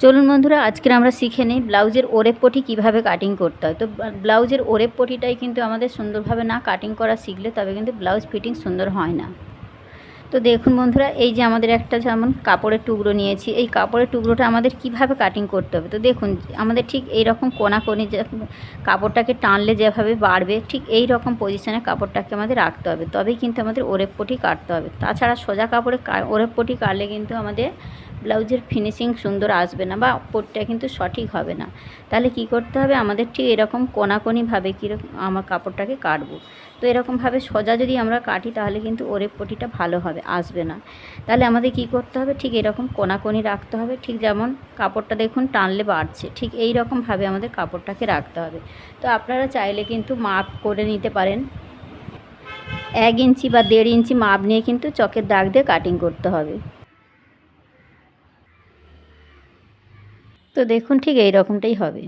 চলুন বন্ধুরা, আজকের আমরা শিখে নিই ব্লাউজের ওরেপ পটি কীভাবে কাটিং করতে হয়। তো ব্লাউজের ওরেপ পটিটাই কিন্তু আমাদের সুন্দরভাবে না কাটিং করা শিখলে তবে কিন্তু ব্লাউজ ফিটিং সুন্দর হয় না। তো দেখুন বন্ধুরা, এই যে আমাদের একটা যেমন কাপড়ের টুকরো নিয়েছি, এই কাপড়ের টুকরোটা আমাদের কিভাবে কাটিং করতে হবে। তো দেখুন আমাদের ঠিক এই রকম কোনাকোনি যে কাপড়টাকে টানলে যেভাবে বাড়বে, ঠিক এই রকম পজিশনে কাপড়টাকে আমাদের রাখতে হবে, তবেই কিন্তু আমাদের ওরেপ পটি কাটতে হবে। তাছাড়া সোজা কাপড়ে ওরেপ পটি কাটলে কিন্তু আমাদের ব্লাউজের ফিনিশিং সুন্দর আসবে না বা পটিটা কিন্তু সঠিক হবে না। তাহলে কি করতে হবে, আমাদের ঠিক এরকম কোনাকোনিভাবে কীরকম আমার কাপড়টাকে কাটবো। তো এরকমভাবে সোজা যদি আমরা কাটি তাহলে কিন্তু ওরেপ পটিটা ভালো হবে, আসবে না। তাহলে আমাদের কি করতে হবে, ঠিক এরকম কোনাকোনি রাখতে হবে। ঠিক যেমন কাপড়টা দেখুন টানলে বাড়ছে, ঠিক এই রকমভাবে আমাদের কাপড়টাকে রাখতে হবে। তো আপনারা চাইলে কিন্তু মাপ করে নিতে পারেন, 1 ইঞ্চি বা 1.5 ইঞ্চি মাপ নিয়ে কিন্তু চকের দাগ দিয়ে কাটিং করতে হবে। তো দেখুন ঠিক এই রকমটাই হবে।